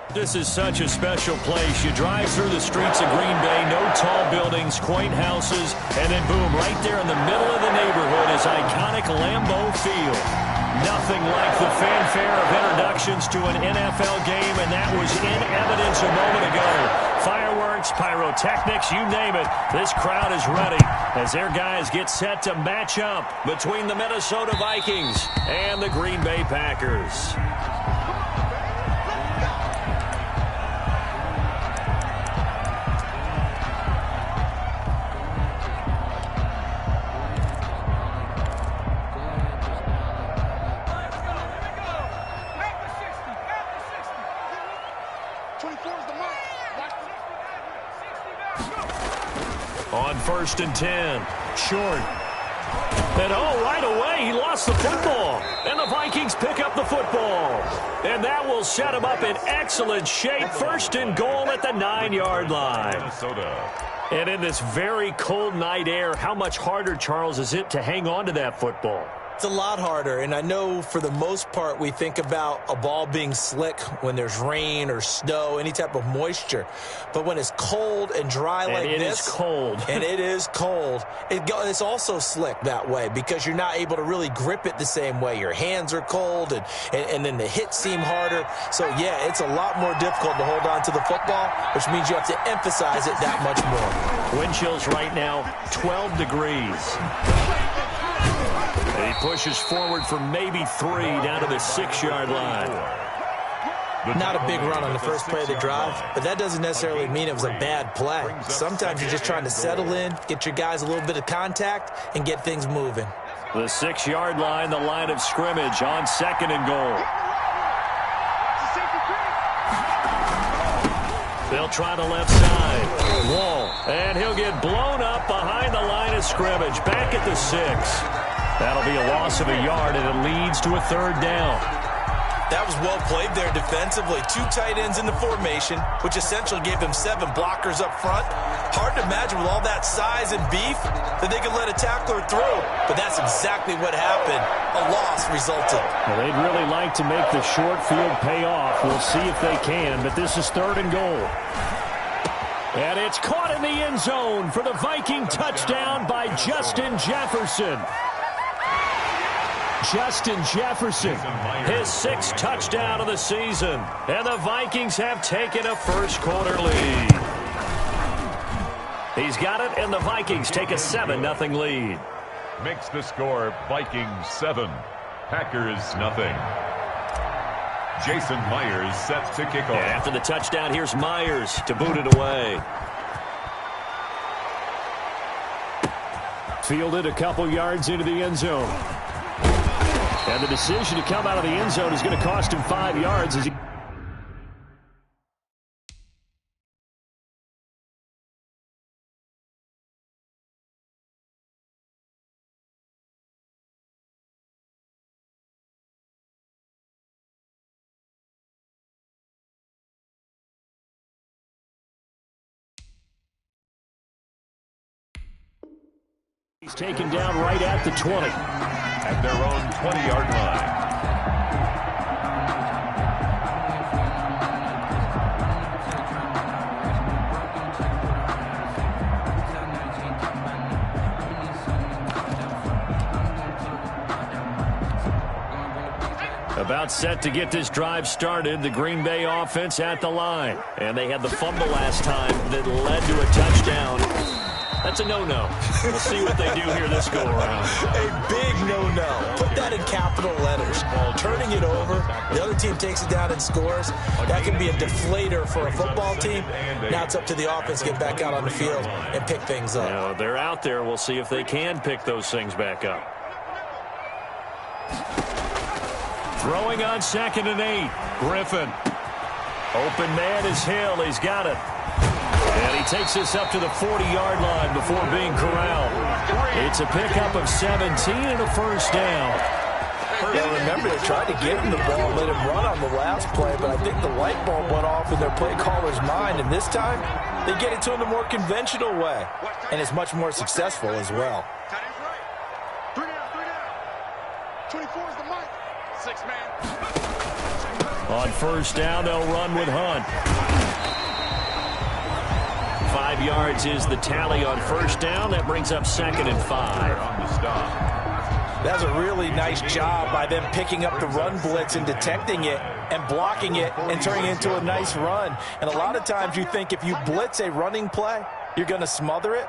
This is such a special place. You drive through the streets of Green Bay, no tall buildings, quaint houses, and then boom, right there in the middle of the neighborhood is iconic Lambeau Field. Nothing like the fanfare of introductions to an NFL game, and that was in evidence a moment ago. Fireworks, pyrotechnics, you name it. This crowd is ready as their guys get set to match up between the Minnesota Vikings and the Green Bay Packers. On 1st and 10, short. And right away, he lost the football. And the Vikings pick up the football. And that will set him up in excellent shape. 1st and goal at the 9-yard line. Minnesota. And in this very cold night air, how much harder, Charles, is it to hang on to that football? It's a lot harder, and I know for the most part we think about a ball being slick when there's rain or snow, any type of moisture. But when it's cold and dry like this. And it is cold. And it is cold. It's also slick that way because you're not able to really grip it the same way. Your hands are cold, and then the hits seem harder. So, yeah, it's a lot more difficult to hold on to the football, which means you have to emphasize it that much more. Wind chills right now, 12 degrees. He pushes forward for maybe 3 down to the 6-yard line. Not a big run on the first play of the drive, but that doesn't necessarily mean it was a bad play. Sometimes you're just trying to settle in, get your guys a little bit of contact, and get things moving. The 6-yard line, the line of scrimmage on 2nd and goal. They'll try the left side. Wall. And he'll get blown up behind the line of scrimmage. Back at the 6. That'll be a loss of a yard, and it leads to a 3rd down. That was well played there defensively. 2 tight ends in the formation, which essentially gave them 7 blockers up front. Hard to imagine with all that size and beef that they could let a tackler through, but that's exactly what happened. A loss resulted. Well, they'd really like to make the short field pay off. We'll see if they can, but this is 3rd and goal. And it's caught in the end zone for the Viking touchdown by Justin Jefferson. Justin Jefferson, his 6th touchdown of the season. And the Vikings have taken a first-quarter lead. He's got it, and the Vikings take a 7-0 lead. Makes the score Vikings 7, Packers 0. Jason Myers set to kick off. And after the touchdown, here's Myers to boot it away. Fielded a couple yards into the end zone. And the decision to come out of the end zone is going to cost him 5 yards as he... He's taken down right at the 20. At their own 20-yard line. About set to get this drive started, the Green Bay offense at the line. And they had the fumble last time that led to a touchdown. That's a no-no. We'll see what they do here this go-around. A big no-no. Put that in capital letters. Turning it over, the other team takes it down and scores. That can be a deflator for a football team. Now it's up to the offense to get back out on the field and pick things up. Now, they're out there. We'll see if they can pick those things back up. Throwing on 2nd and 8. Griffin. Open man is Hill. He's got it. And he takes this up to the 40-yard line before being corralled. It's a pickup of 17 and a first down. Yeah, remember, they tried to give him the ball, let him run on the last play, but I think the light bulb went off in their play caller's mind, and this time they get it to him the more conventional way, and it's much more successful as well. 3 down. 24 is the mic. 6 man. On first down, they'll run with Hunt. 5 yards is the tally on first down. That brings up 2nd and 5. On the stop. That's a really nice job by them picking up the run blitz and detecting it and blocking it and turning it into a nice run. And a lot of times you think if you blitz a running play, you're going to smother it.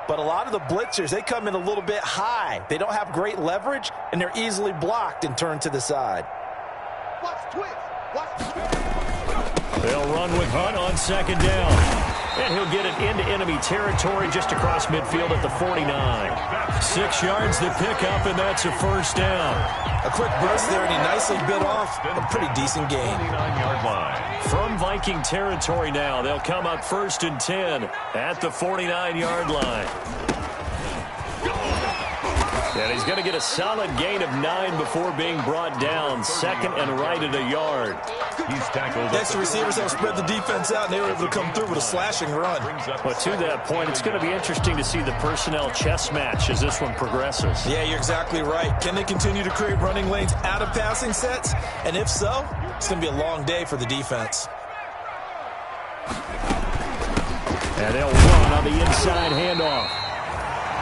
But a lot of the blitzers, they come in a little bit high. They don't have great leverage, and they're easily blocked and turned to the side. They'll run with Hunt on 2nd down. And he'll get it into enemy territory just across midfield at the 49. 6 yards to pick up, and that's a first down. A quick burst there, and he nicely bit off a pretty decent gain. 49-yard line. From Viking territory now, they'll come up 1st and 10 at the 49-yard line. And he's going to get a solid gain of 9 before being brought down. 2nd and right at a yard. He's tackled. Next, the receivers have spread the defense out, and they were able to come through with a slashing run. Well, to that point, it's going to be interesting to see the personnel chess match as this one progresses. Yeah, you're exactly right. Can they continue to create running lanes out of passing sets? And if so, it's going to be a long day for the defense. And they'll run on the inside handoff.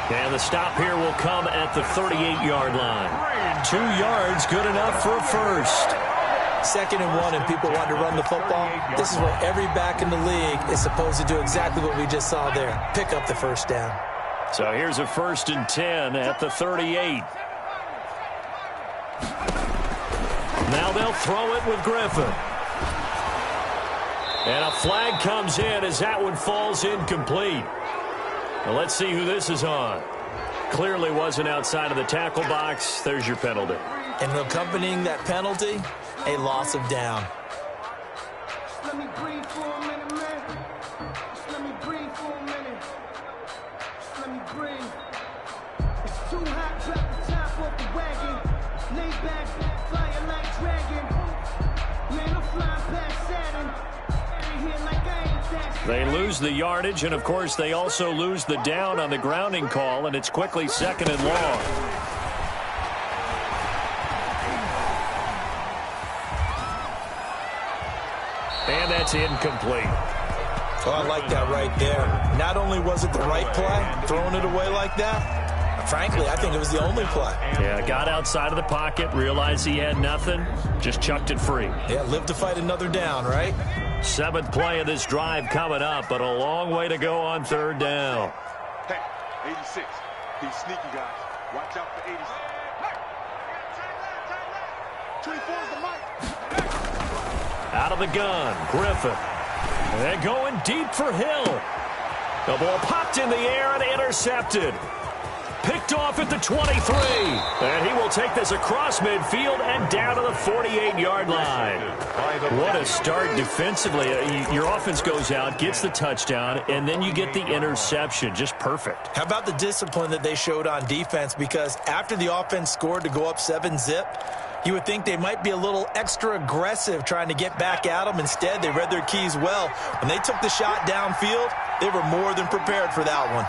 And the stop here will come at the 38-yard line. 2 yards, good enough for a first. 2nd and 1, and people want to run the football. This is where every back in the league is supposed to do exactly what we just saw there. Pick up the first down. So here's a 1st and 10 at the 38. Now they'll throw it with Griffin. And a flag comes in as that one falls incomplete. Well, let's see who this is on. Clearly wasn't outside of the tackle box. There's your penalty. And accompanying that penalty, a loss of down. Just let me breathe for a minute, man. Just let me breathe for a minute. Just let me breathe. It's too hot, drop the top off the wagon. Lay back, fire like dragon. Man, I'm flying past Saturn. Ain't here like I ain't that. They lose the yardage, and of course they also lose the down on the grounding call, and it's quickly 2nd and long. And that's incomplete. Oh, I like that right there. Not only was it the right play, throwing it away like that, frankly, I think it was the only play. Yeah, got outside of the pocket, realized he had nothing, just chucked it free. Yeah, live to fight another down, right? 7th play of this drive coming up, but a long way to go on 3rd down. Hey, 86. These sneaky guys. Watch out for 86. 24 is the mic. Out of the gun, Griffin. And they're going deep for Hill. The ball popped in the air and intercepted. Picked off at the 23. And he will take this across midfield and down to the 48-yard line. What a start defensively. Your offense goes out, gets the touchdown, and then you get the interception. Just perfect. How about the discipline that they showed on defense? Because after the offense scored to go up 7-zip, you would think they might be a little extra aggressive trying to get back at them. Instead, they read their keys well. When they took the shot downfield, they were more than prepared for that one.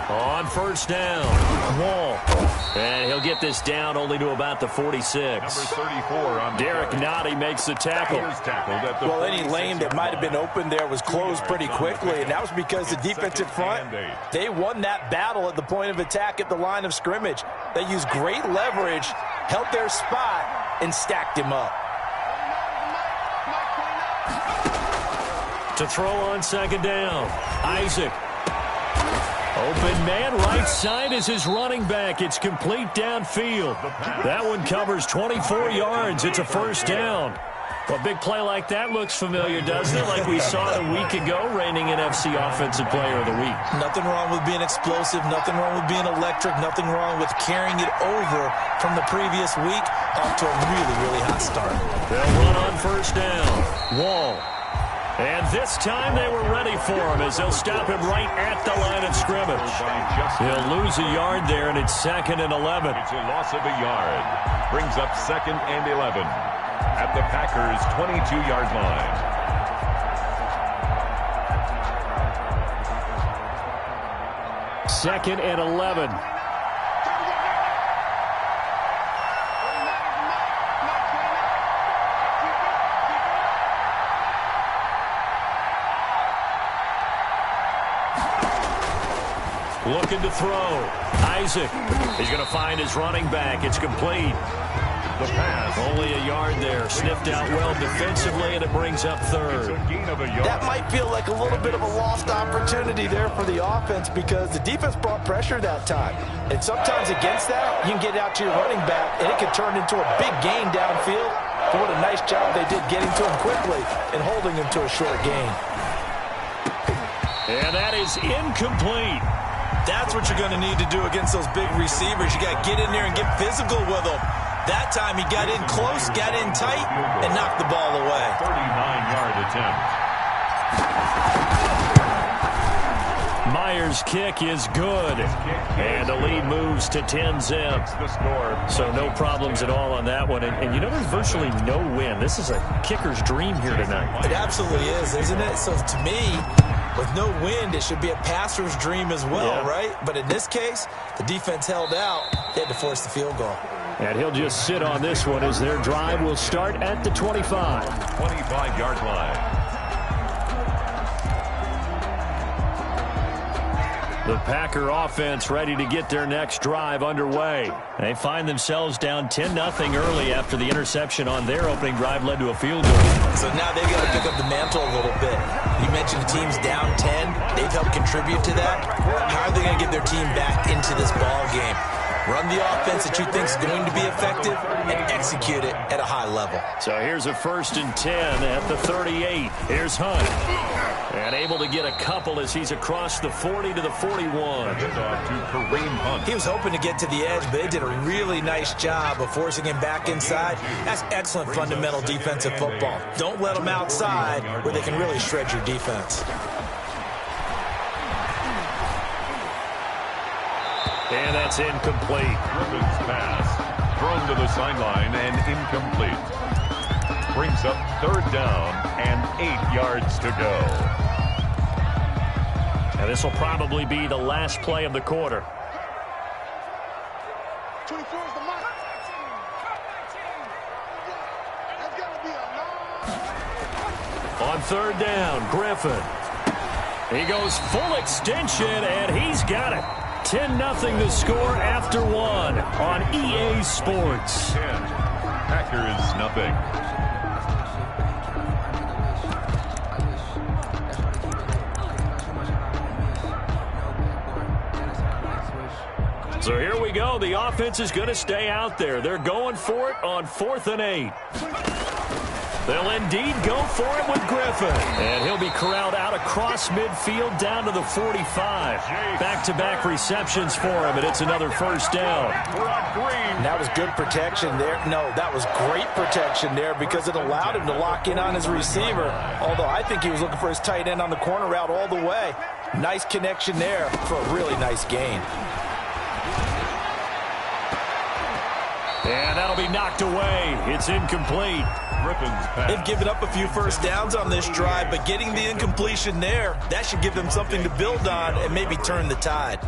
On first down, Wall. And he'll get this down only to about the 46. Number 34 on Derek Nottie makes the tackle. Well, any lane that might have been open there was closed pretty quickly, and that was because the defensive front, they won that battle at the point of attack at the line of scrimmage. They used great leverage, held their spot, and stacked him up. To throw on 2nd down, Isaac. Open man, right side is his running back. It's complete downfield. That one covers 24 yards. It's a first down. Well, a big play like that looks familiar, doesn't it? Like we saw it a week ago, reigning NFC Offensive Player of the Week. Nothing wrong with being explosive. Nothing wrong with being electric. Nothing wrong with carrying it over from the previous week off to a really, really hot start. They'll run on first down. Wall. And this time they were ready for him as they'll stop him right at the line of scrimmage. He'll lose a yard there, and it's 2nd and 11. It's a loss of a yard. Brings up 2nd and 11 at the Packers' 22-yard line. 2nd and 11. Looking to throw. Isaac. He's going to find his running back. It's complete. The pass. Only a yard there. Sniffed out well defensively, and it brings up third. It's a gain of a yard. That might feel like a little bit of a lost opportunity there for the offense because the defense brought pressure that time. And sometimes against that, you can get out to your running back, and it can turn into a big gain downfield. But what a nice job they did getting to him quickly and holding him to a short gain. And that is incomplete. That's what you're going to need to do against those big receivers. You got to get in there and get physical with them. That time he got in close, got in tight, and knocked the ball away. 39-yard attempt. Myers' kick is good. And the lead moves to 10-zip. The score. So no problems at all on that one. And you know there's virtually no wind. This is a kicker's dream here tonight. It absolutely is, isn't it? So to me, with no wind, it should be a passer's dream as well, right? But in this case, the defense held out. They had to force the field goal. And he'll just sit on this one as their drive will start at the 25. 25-yard line. The Packer offense ready to get their next drive underway. They find themselves down 10-0 early after the interception on their opening drive led to a field goal. So now they've got to pick up the mantle a little bit. You mentioned the team's down 10. They've helped contribute to that. How are they going to get their team back into this ball game? Run the offense that you think is going to be effective and execute it at a high level. So here's a 1st and 10 at the 38. Here's Hunt. And able to get a couple as he's across the 40 to the 41. He was hoping to get to the edge, but they did a really nice job of forcing him back inside. That's excellent fundamental defensive football. Don't let them outside where they can really shred your defense. And that's incomplete. Griffin's pass thrown to the sideline and incomplete. Brings up 3rd down and 8 yards to go. And this will probably be the last play of the quarter. 24 is the mark. That's got to be a long. On 3rd down, Griffin. He goes full extension, and he's got it. 10-0 the score after 1 on EA Sports. 10. Packers nothing. So here we go. The offense is going to stay out there. They're going for it on 4th and 8. They'll indeed go for it with Griffin. And he'll be corralled out across midfield down to the 45. Back-to-back receptions for him, and it's another 1st down. That was good protection there. No, that was great protection there because it allowed him to lock in on his receiver. Although I think he was looking for his tight end on the corner route all the way. Nice connection there for a really nice gain. And that'll be knocked away. It's incomplete. They've given up a few 1st downs on this drive, but getting the incompletion there, that should give them something to build on and maybe turn the tide.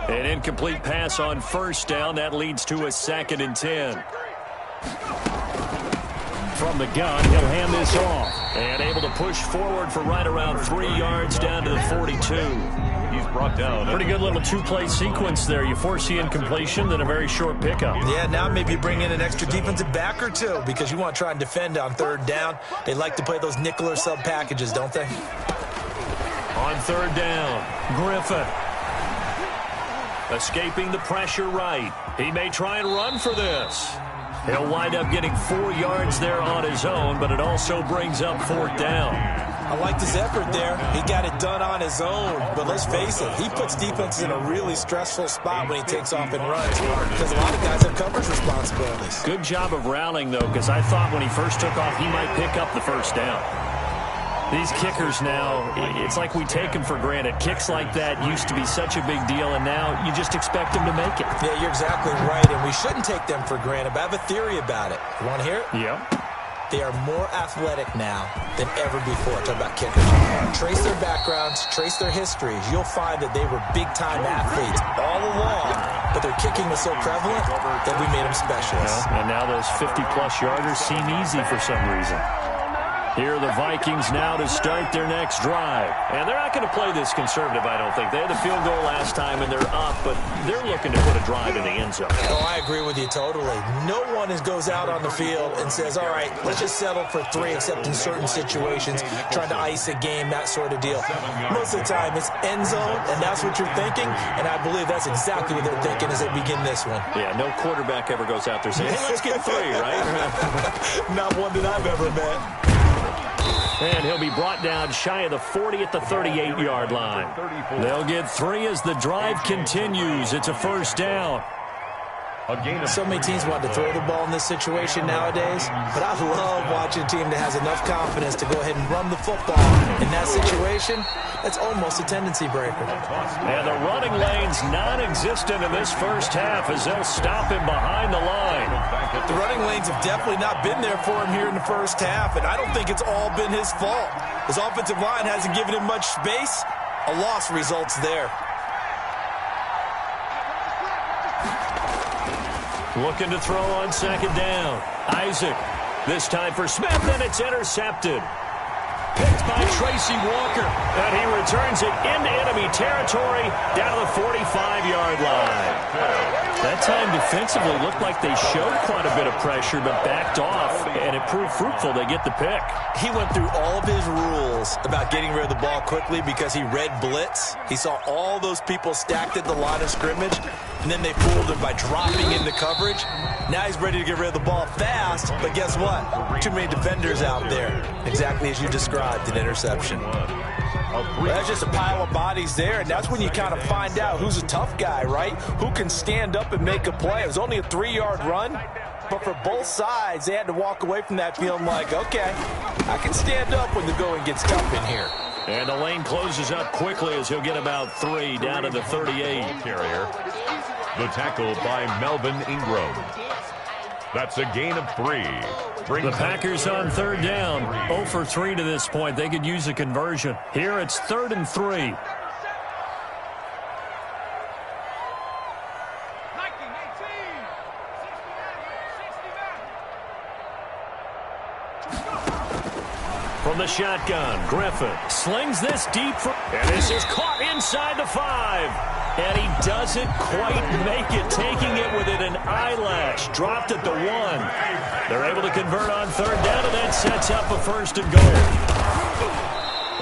An incomplete pass on 1st down. That leads to a 2nd and 10. From the gun, he'll hand this off. And able to push forward for right around 3 yards down to the 42. He's brought down. Pretty good little 2-play sequence there. You force the incompletion, then a very short pickup. Yeah, now maybe you bring in an extra defensive back or two because you want to try and defend on 3rd down. They like to play those nickel or sub packages, don't they? On 3rd down, Griffin. Escaping the pressure right. He may try and run for this. He'll wind up getting 4 yards there on his own, but it also brings up 4th down. I liked his effort there. He got it done on his own. But let's face it, he puts defenses in a really stressful spot when he takes off and runs because a lot of guys have coverage responsibilities. Good job of rallying, though, because I thought when he first took off, he might pick up the 1st down. These kickers now, it's like we take them for granted. Kicks like that used to be such a big deal, and now you just expect them to make it. Yeah, you're exactly right, and we shouldn't take them for granted. But I have a theory about it. You want to hear it? Yep. They are more athletic now than ever before. Talk about kickers. Trace their backgrounds, trace their histories. You'll find that they were big-time athletes all along, but their kicking was so prevalent that we made them specialists. And now those 50-plus yarders seem easy for some reason. Here are the Vikings now to start their next drive. And they're not going to play this conservative, I don't think. They had the field goal last time, and they're up, but they're looking to put a drive in the end zone. Oh, I agree with you totally. No one goes out on the field and says, all right, let's just settle for 3, except in certain situations, trying to ice a game, that sort of deal. Most of the time, it's end zone, and that's what you're thinking, and I believe that's exactly what they're thinking as they begin this one. Yeah, no quarterback ever goes out there saying, hey, let's get 3, right? Not one that I've ever met. And he'll be brought down shy of the 40 at the 38-yard line. They'll get 3 as the drive continues. It's a first down. So many teams want to throw the ball in this situation nowadays, but I love watching a team that has enough confidence to go ahead and run the football. In that situation, that's almost a tendency breaker. And the running lane's non-existent in this first half as they'll stop him behind the line. The running lanes have definitely not been there for him here in the first half, and I don't think it's all been his fault. His offensive line hasn't given him much space. A loss results there. Looking to throw on second down. Isaac. This time for Smith, and it's intercepted. Picked by Tracy Walker. And he returns it into enemy territory down to the 45-yard line. That time defensively looked like they showed quite a bit of pressure but backed off, and it proved fruitful. They get the pick. He went through all of his rules about getting rid of the ball quickly because he read blitz. He saw all those people stacked at the line of scrimmage, and then they fooled him by dropping into coverage. Now he's ready to get rid of the ball fast, but guess what? Too many defenders out there. Exactly as you described, an interception. That's just a pile of bodies there, and that's when you kind of find out who's a tough guy, right? Who can stand up and make a play. It was only a 3-yard run, but for both sides, they had to walk away from that feeling like, okay, I can stand up when the going gets tough in here. And the lane closes up quickly as he'll get about 3 down to the 38. Carrier. The tackle by Melvin Ingram. That's a gain of 3. The Packers on third down. 0 for 3 to this point. They could use a conversion. Here it's 3rd and 3. From the shotgun, Griffin slings this deep for, and this is caught inside the 5. And he doesn't quite make it, taking it within an eyelash. Dropped at the 1. They're able to convert on third down, and that sets up a 1st and goal.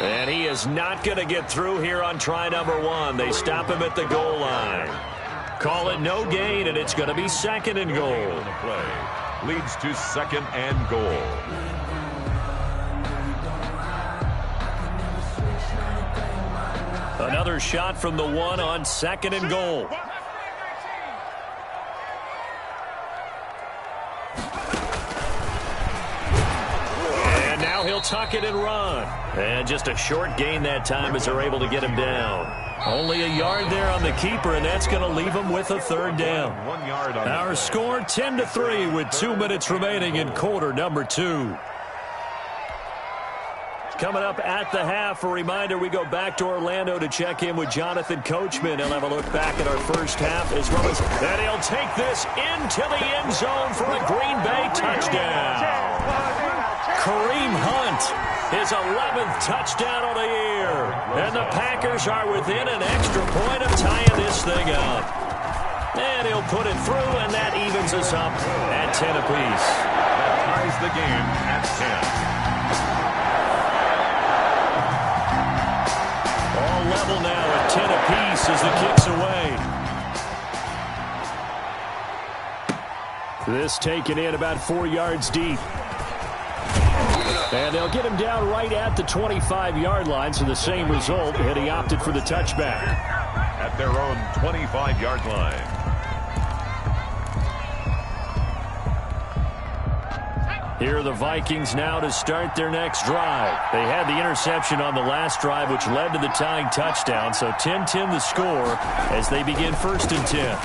And he is not going to get through here on try number 1. They stop him at the goal line. Call it no gain, and it's going to be 2nd and goal. Leads to 2nd and goal. Another shot from the 1 on 2nd and goal. And now he'll tuck it and run. And just a short gain that time as they're able to get him down. Only a yard there on the keeper, and that's going to leave him with a 3rd down. 1 yard on our score 10-3 with 2 minutes remaining in quarter number 2. Coming up at the half, a reminder, we go back to Orlando to check in with Jonathan Coachman. He'll have a look back at our first half as well as that he'll take this into the end zone for a Green Bay touchdown. Kareem Hunt, his 11th touchdown of the year. And the Packers are within an extra point of tying this thing up. And he'll put it through, and that evens us up at 10 apiece. That ties the game at 10. Level now at 10 apiece as the kick's away. This taken in about 4 yards deep. And they'll get him down right at the 25-yard line, so the same result, and he opted for the touchback. At their own 25-yard line. Here are the Vikings now to start their next drive. They had the interception on the last drive, which led to the tying touchdown. So 10-10 the score as they begin 1st and 10.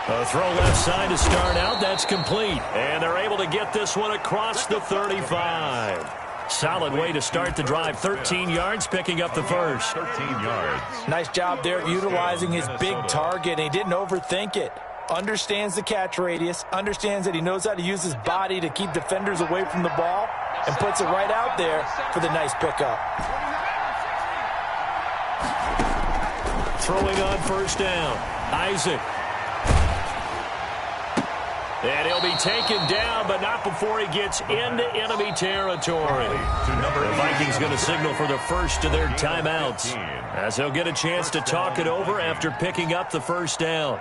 A throw left side to start out. That's complete. And they're able to get this one across the 35. Solid way to start the drive. 13 yards, picking up the first. 13 yards. Nice job there utilizing his big target. He didn't overthink it. understands the catch radius, understands that he knows how to use his body to keep defenders away from the ball, and puts it right out there for the nice pickup. Throwing on first down, Isaac. And he'll be taken down, but not before he gets into enemy territory. The Vikings going to signal for the first of their timeouts, as they'll get a chance to talk it over after picking up the first down.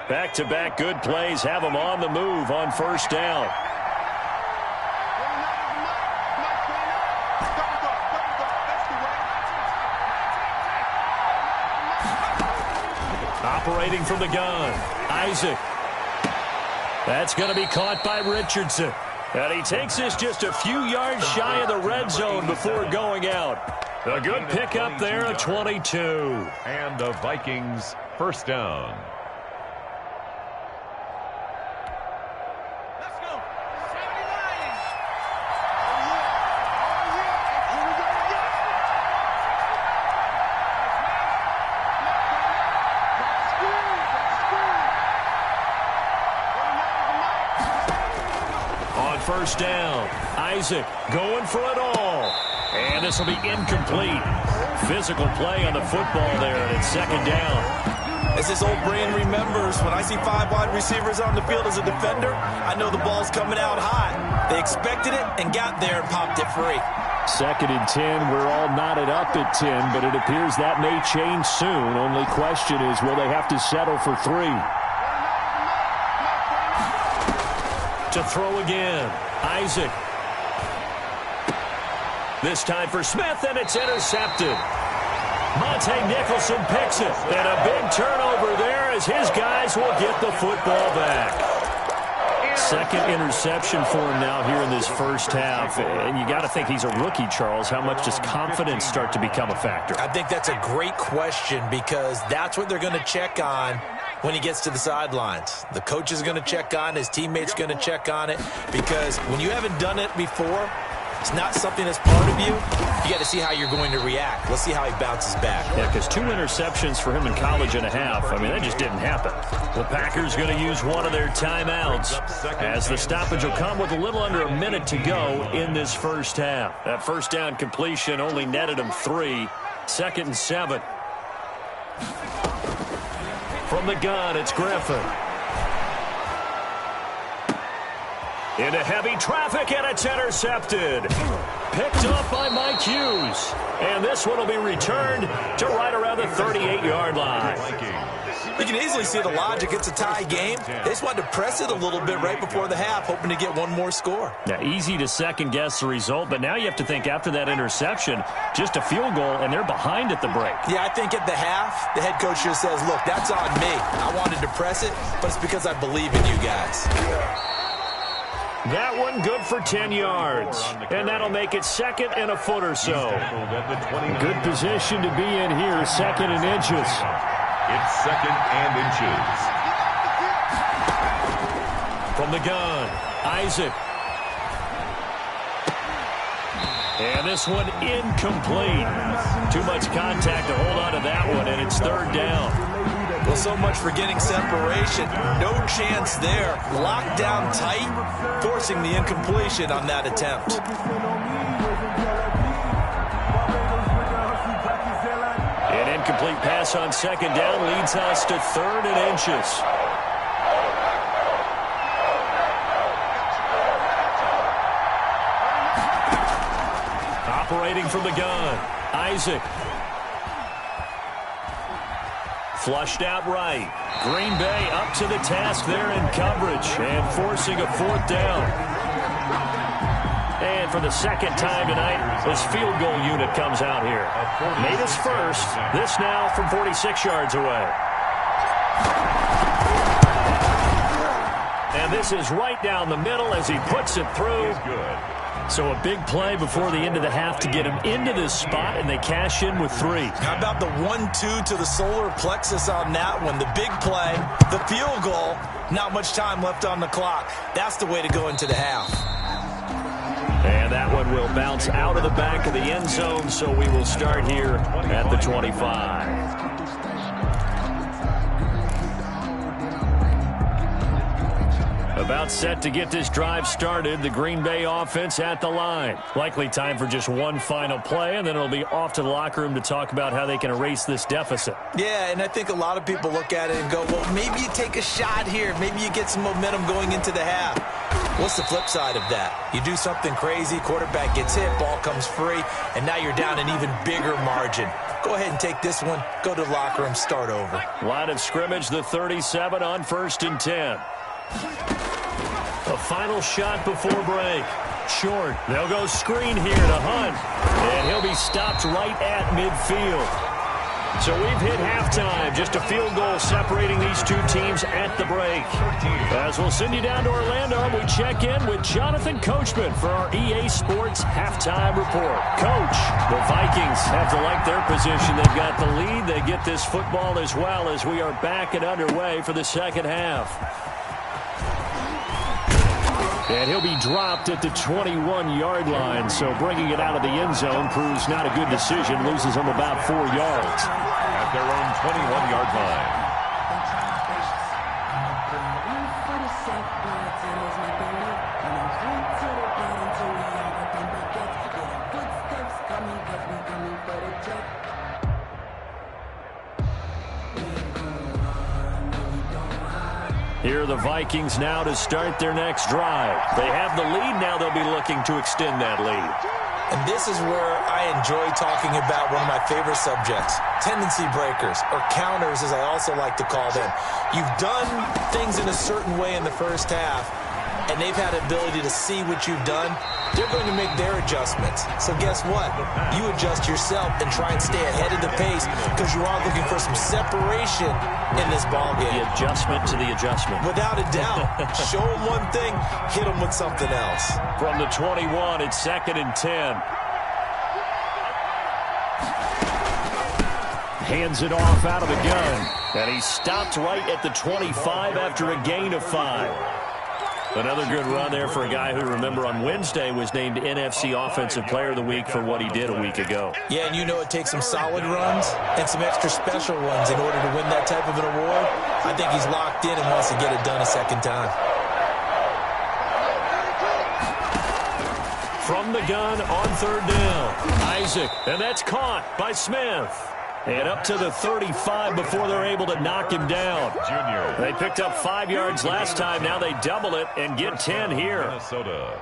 Back-to-back good plays have them on the move on first down. Operating from the gun, Isaac. That's going to be caught by Richardson. And he takes this just a few yards shy of the red zone before going out. A good pickup there at 22. And the Vikings first down. First down, Isaac going for it all. And this will be incomplete. Physical play on the football there, and it's second down. As his old brain remembers, when I see 5 wide receivers on the field as a defender, I know the ball's coming out high. They expected it and got there and popped it free. Second and 10, we're all knotted up at 10, but it appears that may change soon. Only question is, will they have to settle for 3? To throw again, Isaac. This time for Smith, and it's intercepted. Monte Nicholson picks it, and a big turnover there as his guys will get the football back. Second interception for him now here in this first half, and you got to think he's a rookie, Charles. How much does confidence start to become a factor? I think that's a great question, because that's what they're going to check on when he gets to the sidelines. The coach is going to check on it, his teammates going to check on it, because when you haven't done it before, it's not something that's part of you. You got to see how you're going to react. Let's see how he bounces back. Yeah, because 2 interceptions for him in college and a half. I mean, that just didn't happen. The Packers going to use one of their timeouts, as the stoppage will come with a little under a minute to go in this first half. That first down completion only netted him 3. Second and 7. From the gun, it's Griffin. Into heavy traffic, and it's intercepted. Picked up by Mike Hughes. And this one will be returned to right around the 38-yard line. You can easily see the logic. It's a tie game. They just wanted to press it a little bit right before the half, hoping to get one more score. Now, easy to second-guess the result, but now you have to think after that interception, just a field goal, and they're behind at the break. Yeah, I think at the half, the head coach just says, look, that's on me. I wanted to press it, but it's because I believe in you guys. That one good for 10 yards, and that'll make it second and a foot or so. Good position to be in here, second and inches. It's second and inches. From the gun, Isaac. And this one incomplete. Too much contact to hold on to that one, and it's third down. Well, so much for getting separation. No chance there. Locked down tight, forcing the incompletion on that attempt. An incomplete pass on second down leads us to third and inches. Operating from the gun, Isaac. Flushed out right. Green Bay up to the task there in coverage and forcing a fourth down. And for the second time tonight, this field goal unit comes out here. Made his first. This now from 46 yards away. And this is right down the middle as he puts it through. So a big play before the end of the half to get him into this spot, and they cash in with 3. How about the 1-2 to the solar plexus on that one? The big play, the field goal, not much time left on the clock. That's the way to go into the half. And that one and will bounce out of the back of the end zone, so we will start here at the 25. About set to get this drive started, the Green Bay offense at the line. Likely time for just one final play, and then it'll be off to the locker room to talk about how they can erase this deficit. Yeah, and I think a lot of people look at it and go, well, maybe you take a shot here. Maybe you get some momentum going into the half. What's the flip side of that? You do something crazy, quarterback gets hit, ball comes free, and now you're down an even bigger margin. Go ahead and take this one, go to the locker room, start over. Line of scrimmage, the 37 on 1st and 10. A final shot before break. Short. They'll go screen here to Hunt. And he'll be stopped right at midfield. So we've hit halftime. Just a field goal separating these two teams at the break. As we'll send you down to Orlando, we check in with Jonathan Coachman for our EA Sports Halftime Report. Coach, the Vikings have to like their position. They've got the lead. They get this football as well as we are back and underway for the second half. And he'll be dropped at the 21-yard line, so bringing it out of the end zone proves not a good decision. Loses him about 4 yards. At their own 21-yard line. Here are the Vikings now to start their next drive. They have the lead. Now they'll be looking to extend that lead. And this is where I enjoy talking about one of my favorite subjects, tendency breakers, or counters as I also like to call them. You've done things in a certain way in the first half, and they've had the ability to see what you've done. They're going to make their adjustments. So guess what? You adjust yourself and try and stay ahead of the pace because you are looking for some separation in this ballgame. The adjustment to the adjustment. Without a doubt. Show them one thing, hit them with something else. From the 21, it's 2nd and 10. Hands it off out of the gun. And he's stopped right at the 25 after a gain of 5. Another good run there for a guy who, remember, on Wednesday was named NFC Offensive Player of the Week for what he did a week ago. Yeah, and you know it takes some solid runs and some extra special ones in order to win that type of an award. I think he's locked in and wants to get it done a second time. From the gun on 3rd down, Isaac, and that's caught by Smith. And up to the 35 before they're able to knock him down. Junior. They picked up 5 yards last time. Now they double it and get 10 here. Minnesota.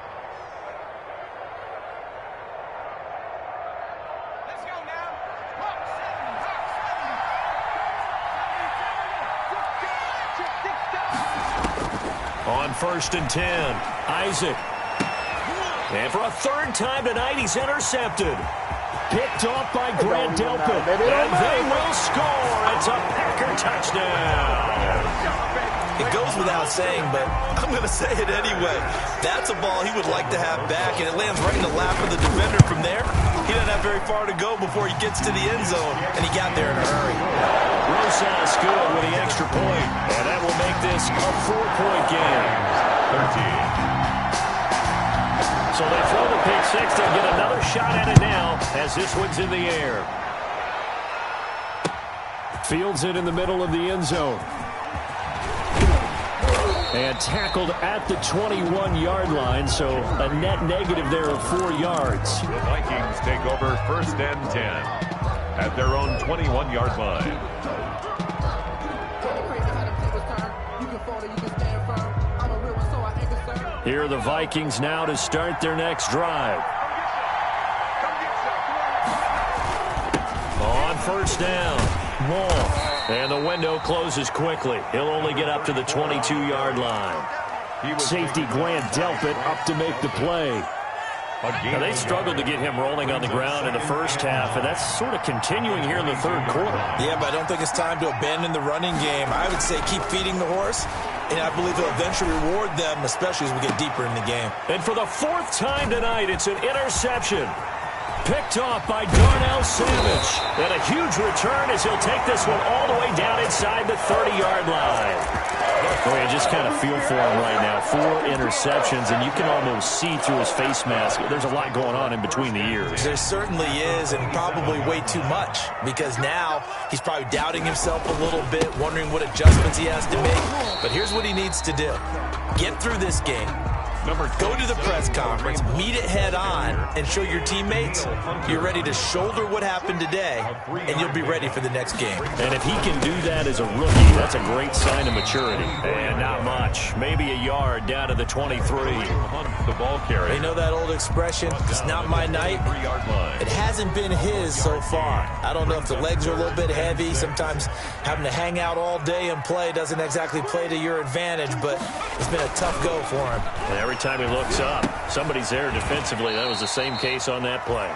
On 1st and 10, Isaac. And for a 3rd time tonight, he's intercepted. Picked off by Grant Delpit. And they will score. It's a Packer touchdown. It goes without saying, but I'm going to say it anyway. That's a ball he would like to have back, and it lands right in the lap of the defender from there. He doesn't have very far to go before he gets to the end zone, and he got there in a hurry. Rosas good with the extra point, and that will make this a 4-point game. 13. So they throw the pick six. They'll get another shot at it now as this one's in the air. Fields it in the middle of the end zone. And tackled at the 21-yard line, so a net negative there of 4 yards. The Vikings take over 1st and 10 at their own 21-yard line. Here are the Vikings now to start their next drive. On 1st down, Long. And the window closes quickly. He'll only get up to the 22-yard line. Safety Grant Delpit up to make the play. Now, they struggled to get him rolling on the ground in the first half, and that's sort of continuing here in the 3rd quarter. Yeah, but I don't think it's time to abandon the running game. I would say keep feeding the horse, and I believe he'll eventually reward them, especially as we get deeper in the game. And for the 4th time tonight, it's an interception. Picked off by Darnell Savage. And a huge return as he'll take this one all the way down inside the 30-yard line. The Boy, I just kind of feel for him right now. 4 interceptions, and you can almost see through his face mask. There's a lot going on in between the ears. There certainly is, and probably way too much, because now he's probably doubting himself a little bit, wondering what adjustments he has to make. But here's what he needs to do. Get through this game. Go to the press conference, meet it head on, and show your teammates you're ready to shoulder what happened today, and you'll be ready for the next game. And if he can do that as a rookie, that's a great sign of maturity. And not much. Maybe a yard down to the 23. The ball carrier. They know that old expression, it's not my night. It hasn't been his so far. I don't know if the legs are a little bit heavy. Sometimes having to hang out all day and play doesn't exactly play to your advantage, but it's been a tough go for him. And every time he looks up, somebody's there defensively. That was the same case on that play.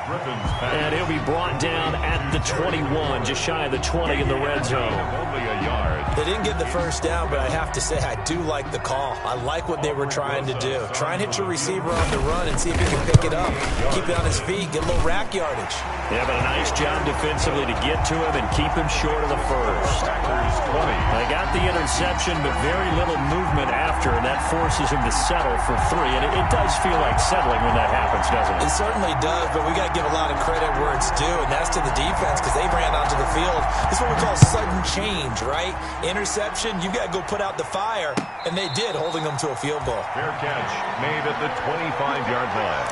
And he'll be brought down at the 21, just shy of the 20 in the red zone. Only a yard. They didn't get the first down, but I have to say I do like the call. I like what they were trying to do. Try and hit your receiver on the run and see if he can pick it up. Keep it on his feet, get a little rack yardage. Yeah, but a nice job defensively to get to him and keep him short of the first. Packers 20. They got the interception, but very little movement after, and that forces him to settle for 3. And it does feel like settling when that happens, doesn't it? It certainly does, but we got to give a lot of credit where it's due, and that's to the defense because they ran onto the field. This is what we call sudden change, right? Interception, you got to go put out the fire, and they did, holding them to a field goal. Fair catch made at the 25-yard line.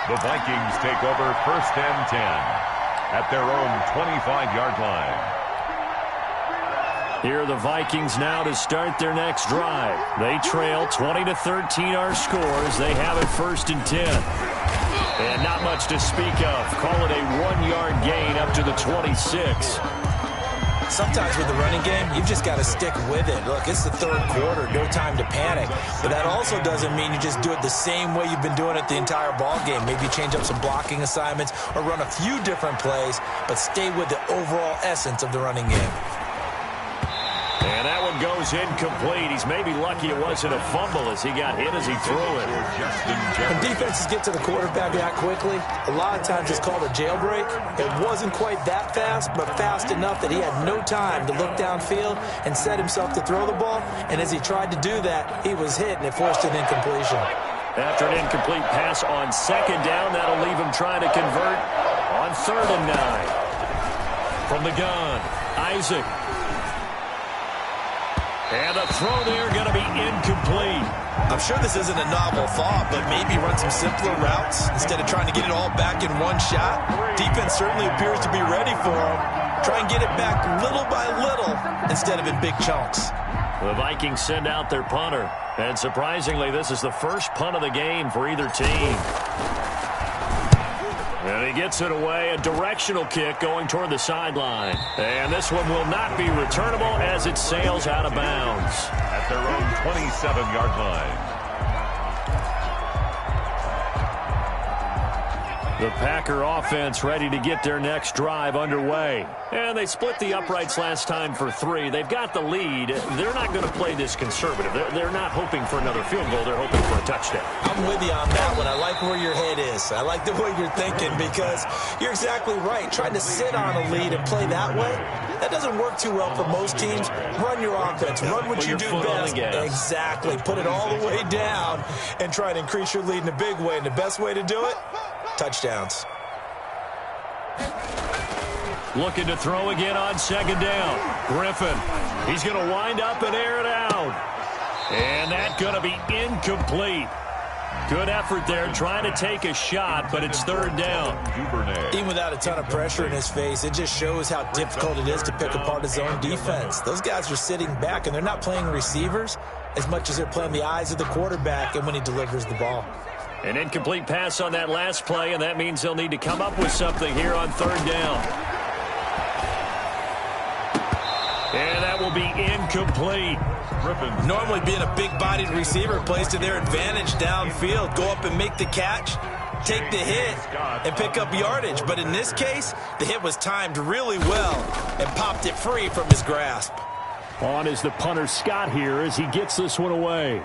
The Vikings take over 1st and 10 at their own 25-yard line. Here are the Vikings now to start their next drive. They trail 20-13 our scores. They have it 1st and 10. And not much to speak of. Call it a 1-yard gain up to the 26. Sometimes with the running game, you've just got to stick with it. Look, it's the 3rd quarter, no time to panic. But that also doesn't mean you just do it the same way you've been doing it the entire ball game. Maybe change up some blocking assignments or run a few different plays, but stay with the overall essence of the running game. And that one goes incomplete. He's maybe lucky it wasn't a fumble as he got hit as he threw it. When defenses get to the quarterback that quickly, a lot of times it's called a jailbreak. It wasn't quite that fast, but fast enough that he had no time to look downfield and set himself to throw the ball. And as he tried to do that, he was hit, and it forced an incompletion. After an incomplete pass on 2nd down, that'll leave him trying to convert on 3rd and 9. From the gun, Isaac. And the throw there going to be incomplete. I'm sure this isn't a novel thought, but maybe run some simpler routes instead of trying to get it all back in one shot. Defense certainly appears to be ready for him. Try and get it back little by little instead of in big chunks. The Vikings send out their punter. And surprisingly, this is the first punt of the game for either team. And he gets it away, a directional kick going toward the sideline. And this one will not be returnable as it sails out of bounds. At their own 27-yard line. The Packer offense ready to get their next drive underway. And they split the uprights last time for 3. They've got the lead. They're not going to play this conservative. They're not hoping for another field goal. They're hoping for a touchdown. I'm with you on that one. I like where your head is. I like the way you're thinking because you're exactly right. Trying to sit on a lead and play that way, that doesn't work too well for most teams. Run your offense. Run what you do best. Exactly. Put it all the way down and try to increase your lead in a big way. And the best way to do it? Touchdowns. Looking to throw again on 2nd down. Griffin. He's going to wind up and air it out. And that's going to be incomplete. Good effort there, trying to take a shot, but it's 3rd down. Even without a ton of pressure in his face, it just shows how difficult it is to pick apart his own defense. Those guys are sitting back, and they're not playing receivers as much as they're playing the eyes of the quarterback and when he delivers the ball. An incomplete pass on that last play, and that means they'll need to come up with something here on 3rd down. And that will be incomplete. Normally being a big-bodied receiver plays to their advantage downfield. Go up and make the catch, take the hit, and pick up yardage. But in this case, the hit was timed really well and popped it free from his grasp. On is the punter Scott here as he gets this one away.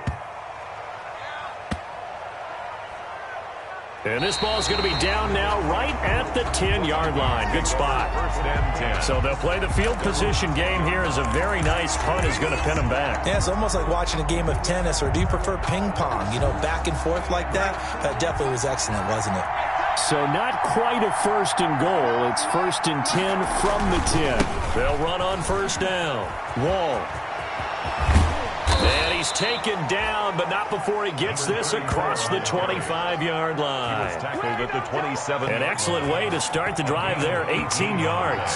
And this ball's going to be down now right at the 10-yard line. Good spot. First and 10. So they'll play the field position game here as a very nice punt is going to pin them back. Yeah, it's almost like watching a game of tennis, or do you prefer ping pong? You know, back and forth like that? That definitely was excellent, wasn't it? So not quite a first and goal. It's first and 10 from the 10. They'll run on first down. Wall. And he's taken down, but not before he gets this across the 25-yard line. He was tackled at the 27. An excellent way to start the drive there, 18 yards.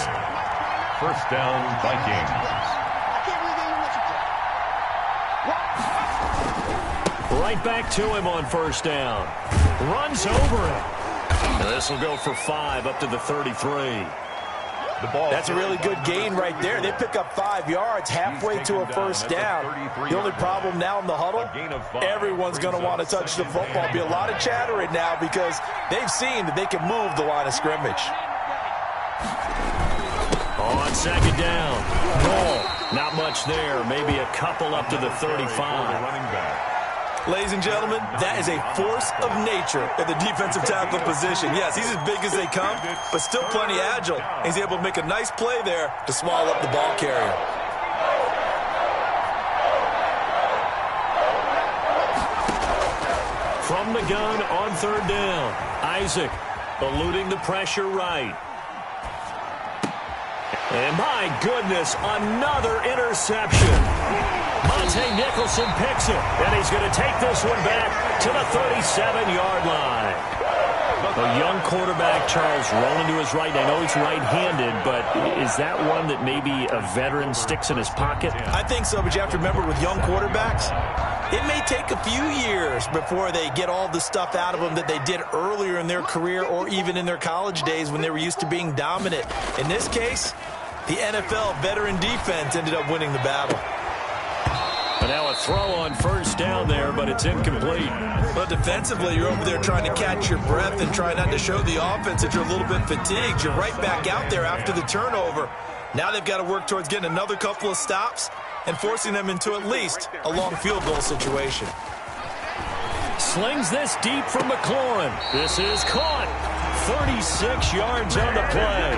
First down, Vikings. Right back to him on first down. Runs over it. This will go for 5 up to the 33. The ball. That's a really good gain right there. They pick up 5 yards halfway to a first down. The only problem now in the huddle, everyone's going to want to touch the football. Be a lot of chattering now because they've seen that they can move the line of scrimmage. On second down. Ball. Not much there. Maybe a couple up to the 35. Running back. Ladies and gentlemen, that is a force of nature at the defensive tackle position. Yes, he's as big as they come, but still plenty agile. He's able to make a nice play there to swallow up the ball carrier. From the gun on third down. Isaac eluding the pressure right. And my goodness, another interception. Monte Nicholson picks it, and he's going to take this one back to the 37-yard line. A young quarterback, Charles, rolling to his right. I know he's right-handed, but is that one that maybe a veteran sticks in his pocket? I think so, but you have to remember with young quarterbacks, it may take a few years before they get all the stuff out of them that they did earlier in their career or even in their college days when they were used to being dominant. In this case, the NFL veteran defense ended up winning the battle. And now a throw on first down there, but it's incomplete. But defensively, you're over there trying to catch your breath and try not to show the offense that you're a little bit fatigued. You're right back out there after the turnover. Now they've got to work towards getting another couple of stops and forcing them into at least a long field goal situation. Slings this deep from McLaurin. This is caught. 36 yards on the play.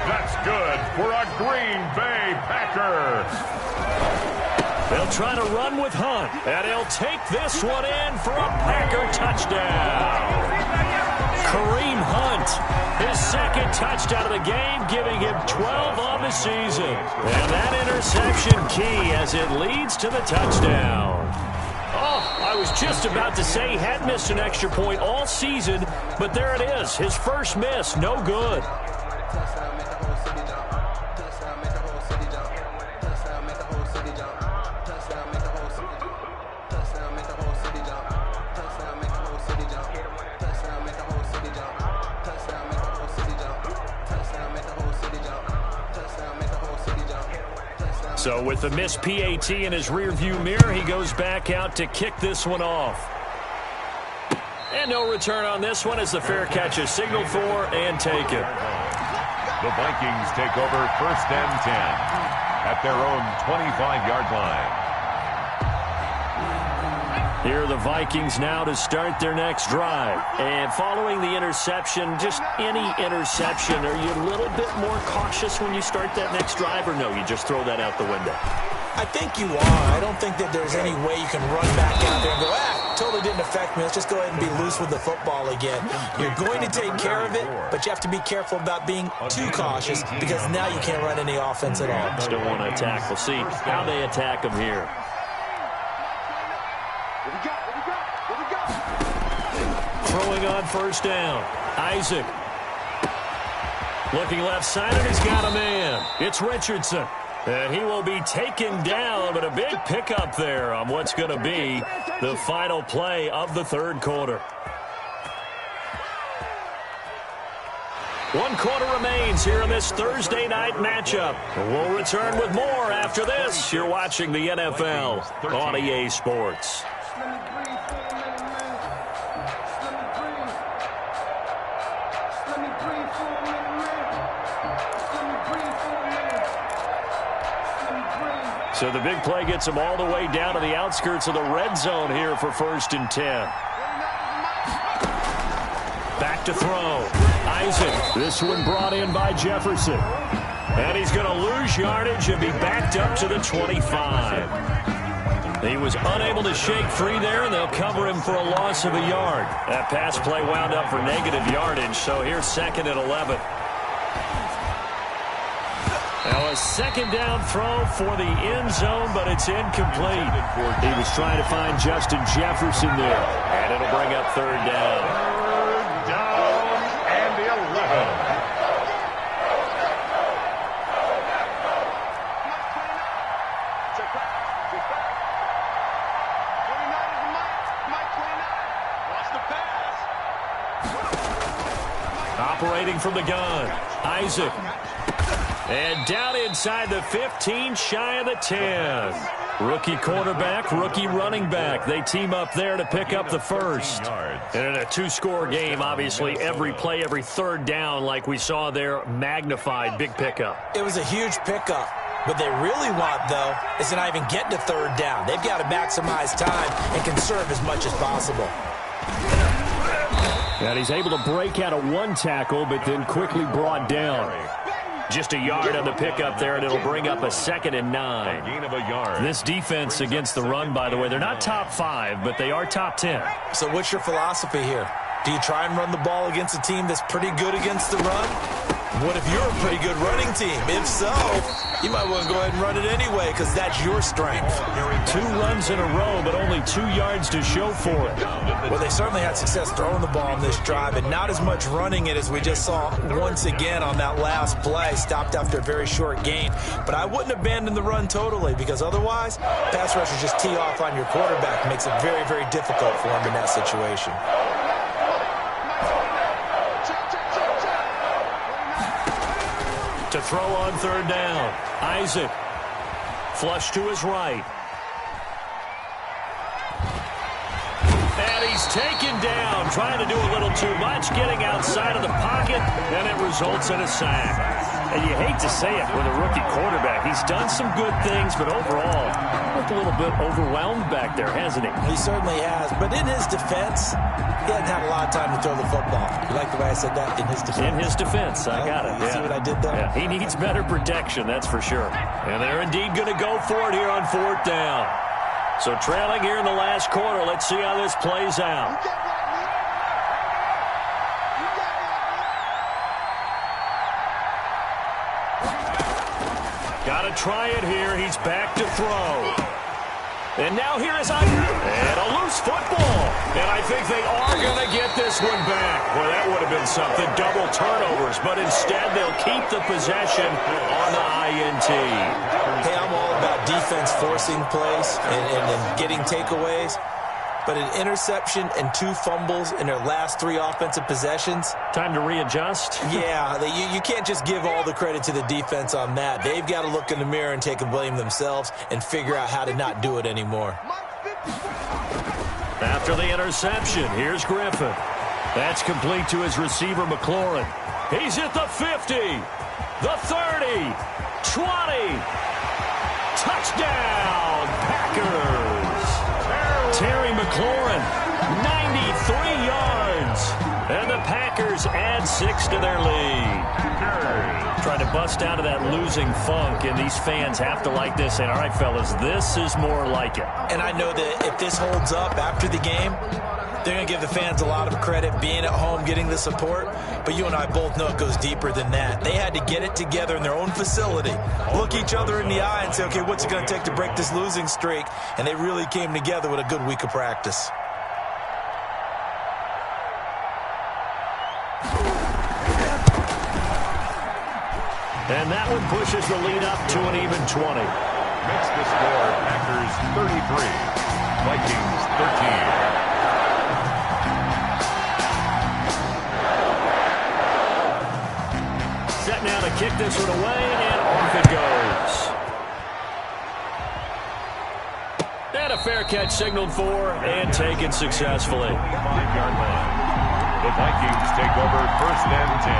That's good for a Green Bay Packer. They'll try to run with Hunt, and he'll take this one in for a Packer touchdown. Kareem Hunt, his second touchdown of the game, giving him 12 on the season. And that interception key as it leads to the touchdown. Oh, I was just about to say he had missed an extra point all season, but there it is, his first miss, no good. So with the missed PAT in his rearview mirror, he goes back out to kick this one off. And no return on this one as the fair catch is signaled for and taken. The Vikings take over first and 10 at their own 25-yard line. Here are the Vikings now to start their next drive. And following the interception, just any interception, are you a little bit more cautious when you start that next drive, or no, you just throw that out the window? I think you are. I don't think that there's any way you can run back out there and go, totally didn't affect me. Let's just go ahead and be loose with the football again. You're going to take care of it, but you have to be careful about being too cautious because now you can't run any offense at all. Still want to attack. We'll see how they attack them here. Throwing on first down. Isaac. Looking left side, and he's got a man. It's Richardson. And he will be taken down, but a big pickup there on what's going to be the final play of the third quarter. 1 quarter remains here in this Thursday night matchup. We'll return with more after this. You're watching the NFL on EA Sports. So the big play gets them all the way down to the outskirts of the red zone here for first and 10. to throw. Isaac, this one brought in by Jefferson. And he's going to lose yardage and be backed up to the 25. He was unable to shake free there, and they'll cover him for a loss of a yard. That pass play wound up for negative yardage, so here's 2nd and 11. Now a 2nd down throw for the end zone, but it's incomplete. He was trying to find Justin Jefferson there, and it'll bring up 3rd down. 3rd down and 11. Operating from the gun, Isaac. And down inside the 15, shy of the 10. Rookie quarterback, rookie running back. They team up there to pick up the first. And in a 2-score game, obviously, every play, every 3rd down, like we saw there, magnified, big pickup. It was a huge pickup. What they really want, though, is to not even get to 3rd down. They've got to maximize time and conserve as much as possible. And he's able to break out of 1 tackle, but then quickly brought down. Just a yard on the pickup there, and it'll bring up a 2nd and 9. Gain of a yard. This defense against the run, by the way, they're not top 5, but they are top 10. So what's your philosophy here? Do you try and run the ball against a team that's pretty good against the run? What if you're a pretty good running team? If so, you might want to go ahead and run it anyway because that's your strength. 2 runs in a row, but only 2 yards to show for it. Well, they certainly had success throwing the ball on this drive, and not as much running it as we just saw once again on that last play. Stopped after a very short gain. But I wouldn't abandon the run totally because otherwise, pass rushers just tee off on your quarterback. Makes it very, very difficult for him in that situation. To throw on 3rd down, Isaac. Flush to his right. And he's taken down, trying to do a little too much, getting outside of the pocket, and it results in a sack. And you hate to say it with a rookie quarterback. He's done some good things, but overall, looked a little bit overwhelmed back there, hasn't he? He certainly has. But in his defense, he hadn't had a lot of time to throw the football. You like the way I said that? In his defense. In his defense. I got it. You see what I did there? Yeah, he needs better protection, that's for sure. And they're indeed going to go for it here on 4th down. So trailing here in the last quarter. Let's see how this plays out. Got to try it here. He's back to throw. And now here is Isaac. And a loose football. And I think they are going to get this one back. Well, that would have been something. Double turnovers. But instead, they'll keep the possession on the INT. Hey, I'm all about defense forcing plays and getting takeaways. But an interception and 2 fumbles in their last 3 offensive possessions. Time to readjust? Yeah, you can't just give all the credit to the defense on that. They've got to look in the mirror and take the blame themselves and figure out how to not do it anymore. After the interception, here's Griffin. That's complete to his receiver, McLaurin. He's at the 50, the 30, 20. Touchdown, Packers. Terry McLaurin, 93 yards. And the Packers add 6 to their lead. Trying to bust out of that losing funk, and these fans have to like this. And all right, fellas, this is more like it. And I know that if this holds up after the game, they're going to give the fans a lot of credit being at home, getting the support. But you and I both know it goes deeper than that. They had to get it together in their own facility, look each other in the eye and say, okay, what's it going to take to break this losing streak? And they really came together with a good week of practice. And that one pushes the lead up to an even 20. Makes the score Packers 33, Vikings 13. Set now to kick this one away, and off it goes. And a fair catch signaled for and taken successfully. 25-yard line. The Vikings take over 1st and 10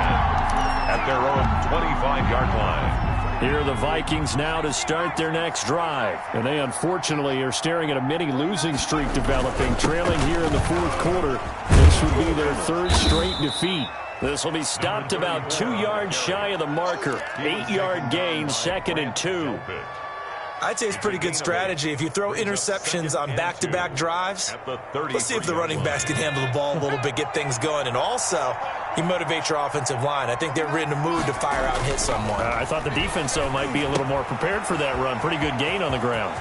at their own 25-yard line. Here are the Vikings now to start their next drive. And they unfortunately are staring at a mini losing streak developing, trailing here in the 4th quarter. This would be their third straight defeat. This will be stopped about 2 yards shy of the marker. 8-yard gain, 2nd and 2. I'd say it's pretty good strategy. If you throw interceptions on back-to-back drives, let's see if the running backs can handle the ball a little bit, get things going. And also, you motivate your offensive line. I think they're in the mood to fire out and hit someone. I thought the defense, though, might be a little more prepared for that run. Pretty good gain on the ground.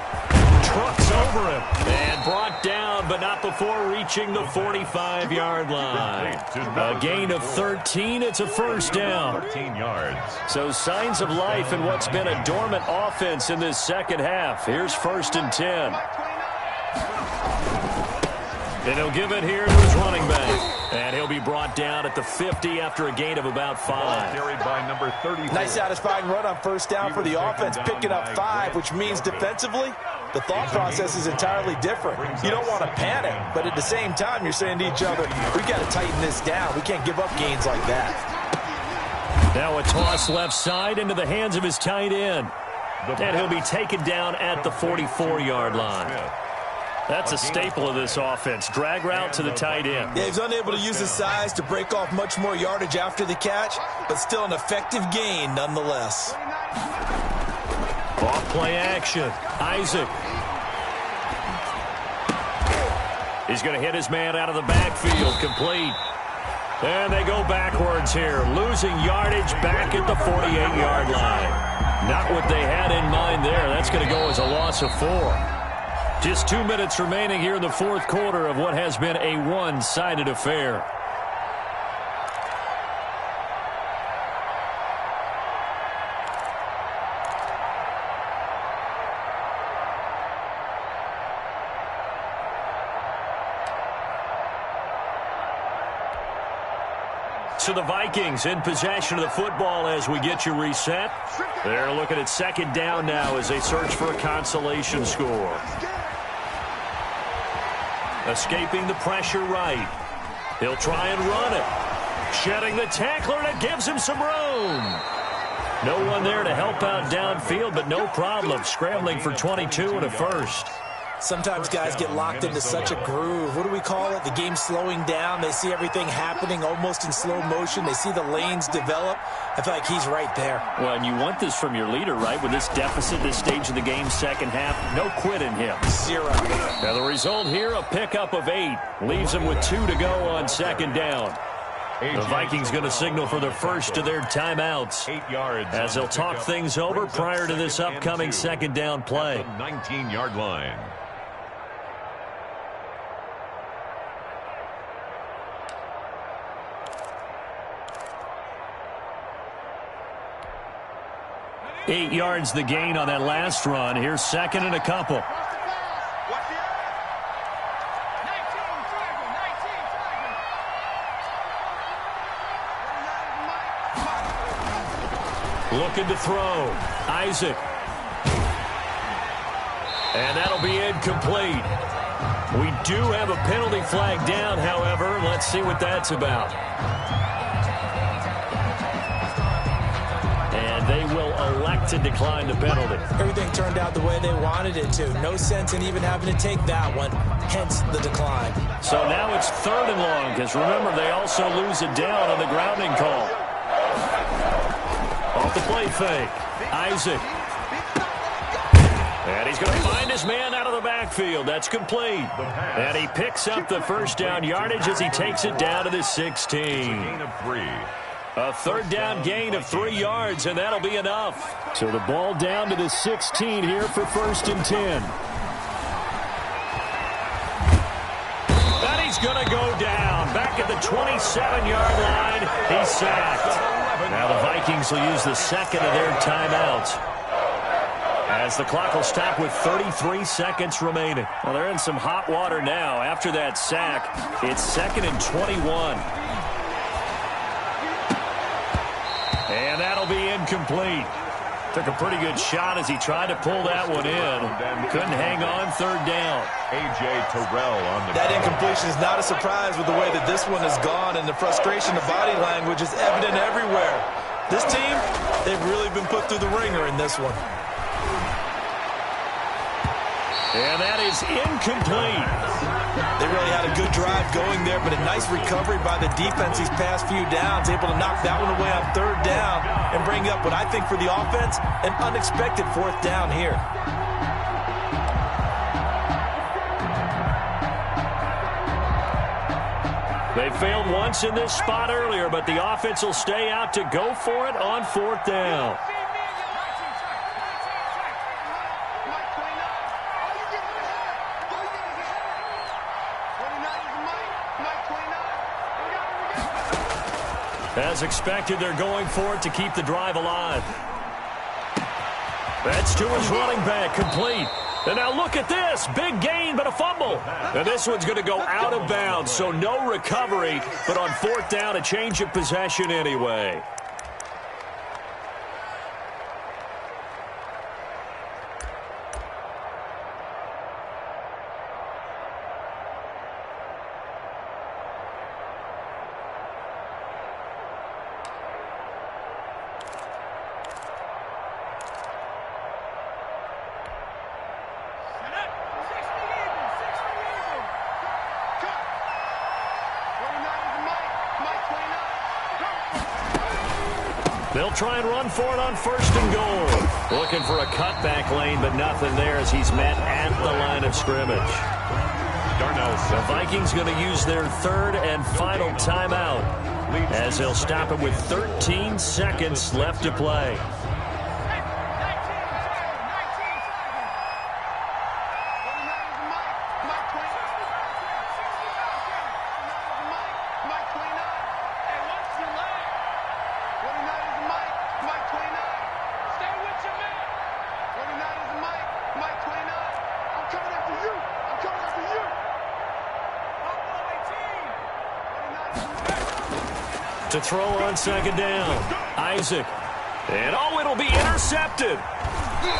Trucks over him and brought down, but not before reaching the 45-yard line. A gain of 13. It's a first down. 13 yards. So signs of life in what's been a dormant offense in this second half. Here's 1st and 10. And he'll give it here to his running back. And he'll be brought down at the 50 after a gain of about 5. Carried by number 34. Nice satisfying run on first down for the offense, picking up 5, which means defensively, the thought process is entirely different. You don't want to panic, but at the same time, you're saying to each other, we've got to tighten this down. We can't give up gains like that. Now a toss left side into the hands of his tight end. And he'll be taken down at the 44-yard line. That's a staple of this offense. Drag route to the tight end. Yeah, he's unable to use his size to break off much more yardage after the catch, but still an effective gain nonetheless. Off play action. Isaac. He's going to hit his man out of the backfield. Complete. And they go backwards here. Losing yardage back at the 48-yard line. Not what they had in mind there. That's going to go as a loss of 4. Just 2 minutes remaining here in the fourth quarter of what has been a one-sided affair. So the Vikings in possession of the football as we get you reset. They're looking at 2nd down now as they search for a consolation score. Escaping the pressure right. He'll try and run it. Shedding the tackler, and it gives him some room. No one there to help out downfield, but no problem. Scrambling for 22 and a first. Sometimes guys get locked into such a groove. What do we call it? The game's slowing down. They see everything happening almost in slow motion. They see the lanes develop. I feel like he's right there. Well, and you want this from your leader, right? With this deficit, this stage of the game, second half, no quit in him. 0. Now the result here, a pickup of 8. Leaves them with 2 to go on 2nd down. The Vikings going to signal for the first of their timeouts 8 yards as they'll talk things over prior to this upcoming 2nd down play. 19-yard line. Eight yards the gain on that last run. Here's 2nd and a couple. Looking to throw. Isaac. And that'll be incomplete. We do have a penalty flag down, however. Let's see what that's about. And they will elect to decline the penalty. Everything turned out the way they wanted it to. No sense in even having to take that one, hence the decline. So now it's 3rd and long, because remember, they also lose it down on the grounding call. Off the play fake. Isaac. And he's going to find his man out of the backfield. That's complete. And he picks up the first down yardage as he takes it down to the 16. Gain of 3. A 3rd down gain of 3 yards, and that'll be enough. So the ball down to the 16 here for 1st and 10. And he's going to go down. Back at the 27-yard line, he's sacked. Now the Vikings will use the 2nd of their timeouts, as the clock will stop with 33 seconds remaining. Well, they're in some hot water now. After that sack, it's 2nd and 21. And that'll be incomplete. Took a pretty good shot as he tried to pull that one in. Couldn't hang on 3rd down. A.J. Terrell on the That incompletion is not a surprise with the way that this one has gone, and the frustration of body language is evident everywhere. This team, they've really been put through the ringer in this one. And that is incomplete. They really had a good drive going there, but a nice recovery by the defense these past few downs, able to knock that one away on third down and bring up what I think for the offense, an unexpected fourth down here. They failed once in this spot earlier, but the offense will stay out to go for it on fourth down. As expected, they're going for it to keep the drive alive. That's to his running back, complete. And now look at this. Big gain, but a fumble. And this one's going to go out of bounds, so no recovery. But on fourth down, a change of possession anyway. They'll try and run for it on first and goal. Looking for a cutback lane, but nothing there as he's met at the line of scrimmage. The Vikings going to use their third and final timeout as they'll stop it with 13 seconds left to play. To throw on second down. Isaac. And it'll be intercepted.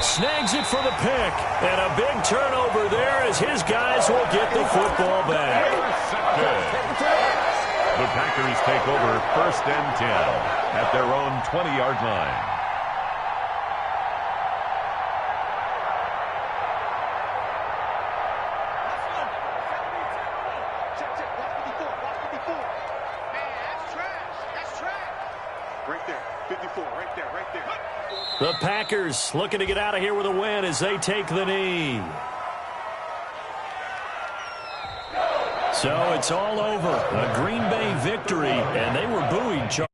Snags it for the pick. And a big turnover there as his guys will get the football back. The Packers take over first and 10 at their own 20-yard line. The Packers looking to get out of here with a win as they take the knee. So it's all over. A Green Bay victory, and they were buoyed.